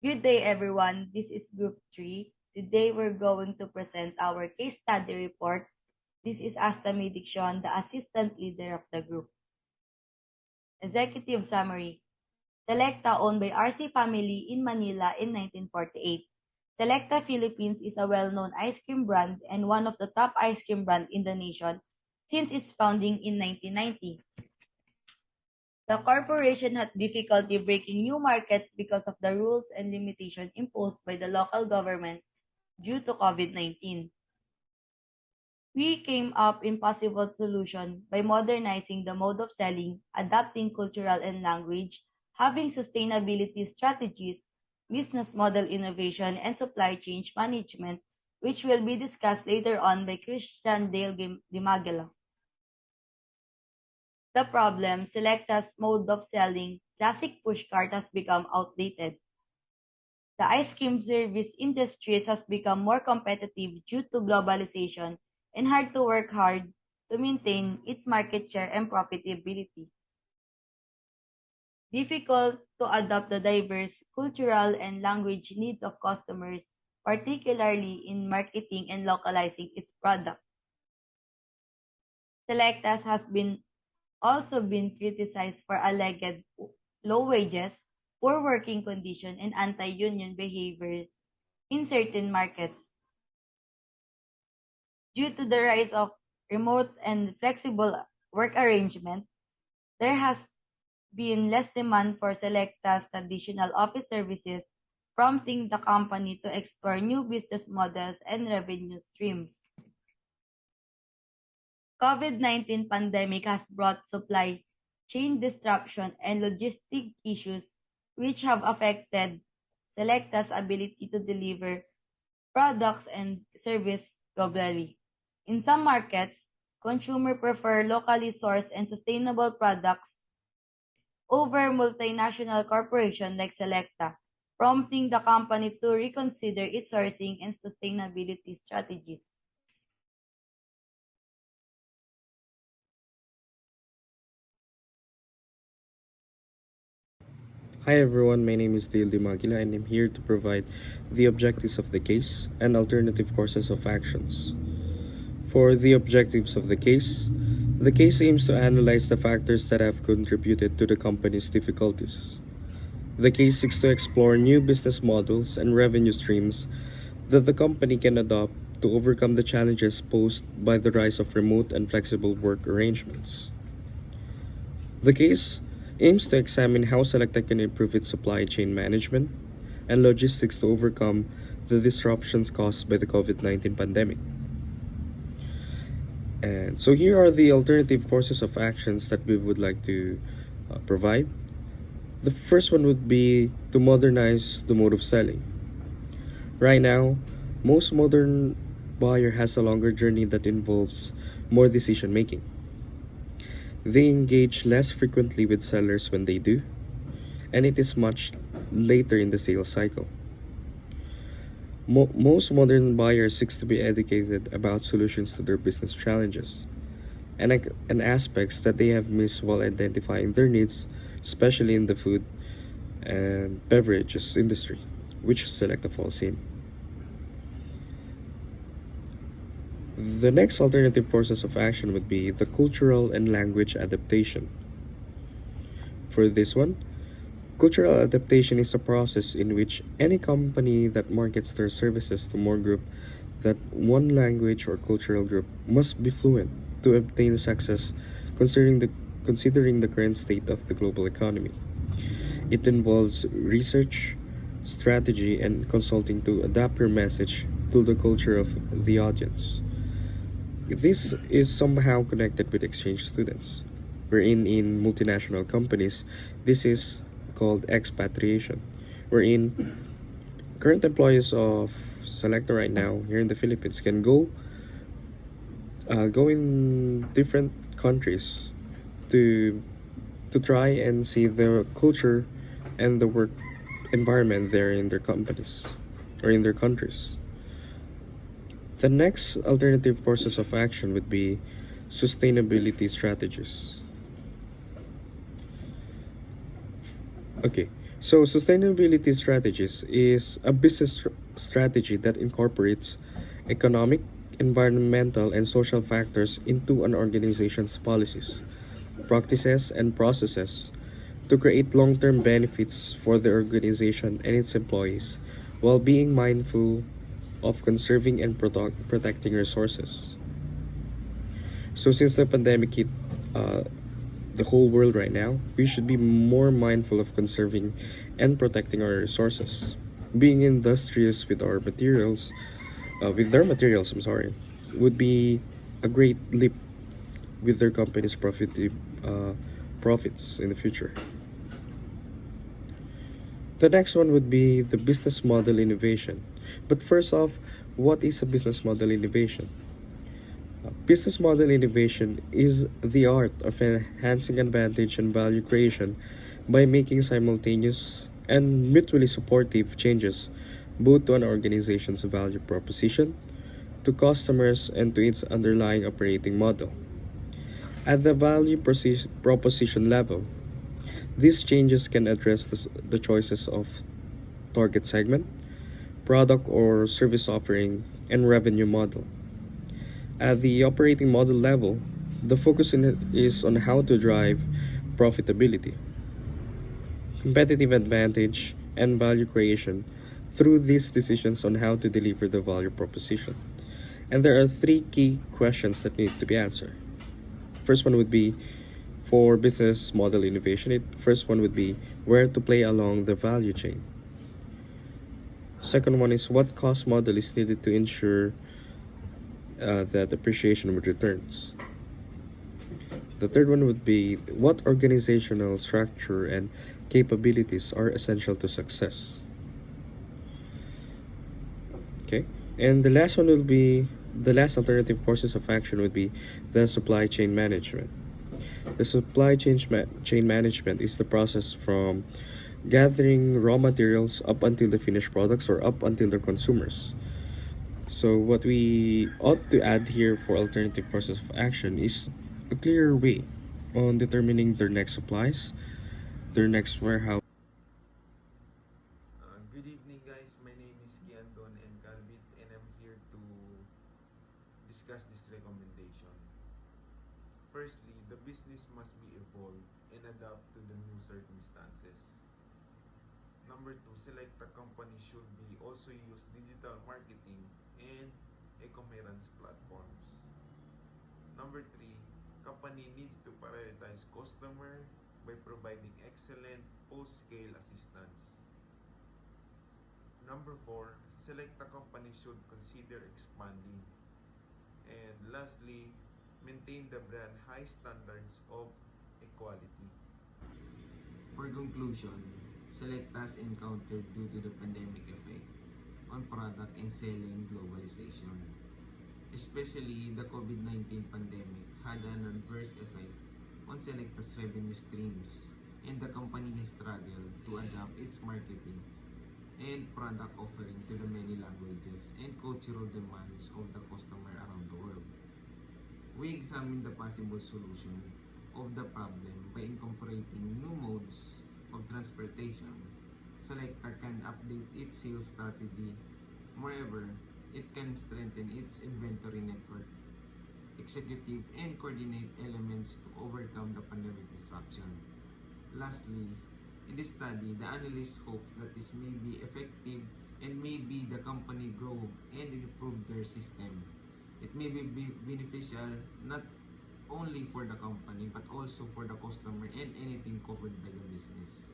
Good day, everyone. This is Group 3. Today, we're going to present our case study report. This is Astami Diction, the assistant leader of the group. Executive summary. Selecta, owned by RC family in Manila in 1948. Selecta Philippines is a well-known ice cream brand and one of the top ice cream brands in the nation since its founding in 1990. The corporation had difficulty breaking new markets because of the rules and limitations imposed by the local government due to COVID-19. We came up in possible solution by modernizing the mode of selling, adapting cultural and language, having sustainability strategies, business model innovation, and supply chain management, which will be discussed later on by Christian Dale Dimagala. The problem, Selecta's mode of selling classic pushcart has become outdated. The ice cream service industry has become more competitive due to globalization and hard to work hard to maintain its market share and profitability. Difficult to adopt the diverse cultural and language needs of customers, particularly in marketing and localizing its product. Selectas has also been criticized for alleged low wages, poor working conditions, and anti-union behaviors in certain markets. Due to the rise of remote and flexible work arrangements, there has been less demand for Selecta's traditional office services, prompting the company to explore new business models and revenue streams. COVID-19 pandemic has brought supply chain disruption and logistic issues which have affected Selecta's ability to deliver products and service globally. In some markets, consumers prefer locally sourced and sustainable products over multinational corporations like Selecta, prompting the company to reconsider its sourcing and sustainability strategies. Hi everyone, my name is Dale Dimagila and I'm here to provide the objectives of the case and alternative courses of actions. For the objectives of the case aims to analyze the factors that have contributed to the company's difficulties. The case seeks to explore new business models and revenue streams that the company can adopt to overcome the challenges posed by the rise of remote and flexible work arrangements. The case aims to examine how Selecta can improve its supply chain management and logistics to overcome the disruptions caused by the COVID-19 pandemic. And so here are the alternative courses of actions that we would like to provide. The first one would be to modernize the mode of selling. Right now, most modern buyer has a longer journey that involves more decision making. They engage less frequently with sellers when they do, and it is much later in the sales cycle. Most modern buyers seek to be educated about solutions to their business challenges and aspects that they have missed while identifying their needs, especially in the food and beverages industry, which Selecta falls in. The next alternative courses of action would be the cultural and language adaptation. For this one, cultural adaptation is a process in which any company that markets their services to more group that one language or cultural group must be fluent to obtain success considering the current state of the global economy. It involves research, strategy, and consulting to adapt your message to the culture of the audience. This is somehow connected with exchange students, wherein in multinational companies, this is called expatriation, wherein current employees of Selecta right now here in the Philippines can go in different countries to try and see the culture and the work environment there in their companies or in their countries. The next alternative courses of action would be sustainability strategies. Okay, So, sustainability strategies is a business strategy that incorporates economic, environmental, and social factors into an organization's policies, practices, and processes to create long term benefits for the organization and its employees while being mindful of conserving and protecting resources. So, since the pandemic hit uh, the whole world right now, we should be more mindful of conserving and protecting our resources. Being industrious with our materials, with their materials, I'm sorry, would be a great leap with their company's profits in the future. The next one would be the business model innovation. But first off, what is a business model innovation? Business model innovation is the art of enhancing advantage and value creation by making simultaneous and mutually supportive changes both to an organization's value proposition, to customers, and to its underlying operating model. At the proposition level, these changes can address the choices of target segment, product or service offering, and revenue model. At the operating model level, the focus is on how to drive profitability, competitive advantage, and value creation through these decisions on how to deliver the value proposition. And there are three key questions that need to be answered. First one would be for business model innovation. First one would be where to play along the value chain. Second one is what cost model is needed to ensure that appreciation with returns. The third one would be what organizational structure and capabilities are essential to success. Okay, and the last one will be the last alternative courses of action would be the supply chain management. The chain management is the process from gathering raw materials up until the finished products or up until the consumers. So what we ought to add here for alternative courses of action is a clearer way on determining their next supplies, their next warehouse. Good evening, guys. My name is Kiandon and Calvin, and I'm here to discuss this recommendation. Firstly, the business must be evolved and adapt to the new circumstances. Number two, select a company should be also use digital marketing and e-commerce platforms. Number three, company needs to prioritize customer by providing excellent post-scale assistance. Number four, select a company should consider expanding. And lastly, maintain the brand high standards of equality. For conclusion, Selecta's encountered due to the pandemic effect on product and selling globalization. Especially the COVID-19 pandemic had an adverse effect on Selecta's revenue streams, and the company has struggled to adapt its marketing and product offering to the many languages and cultural demands of the customer around the world. We examine the possible solution of the problem by incorporating new modes of transportation. Selecta can update its sales strategy. Moreover, it can strengthen its inventory network, executive and coordinate elements to overcome the pandemic disruption. Lastly, in this study, the analysts hope that this may be effective and maybe the company grow and improve their system. It may be beneficial not only for the company but also for the customer and anything covered by the business.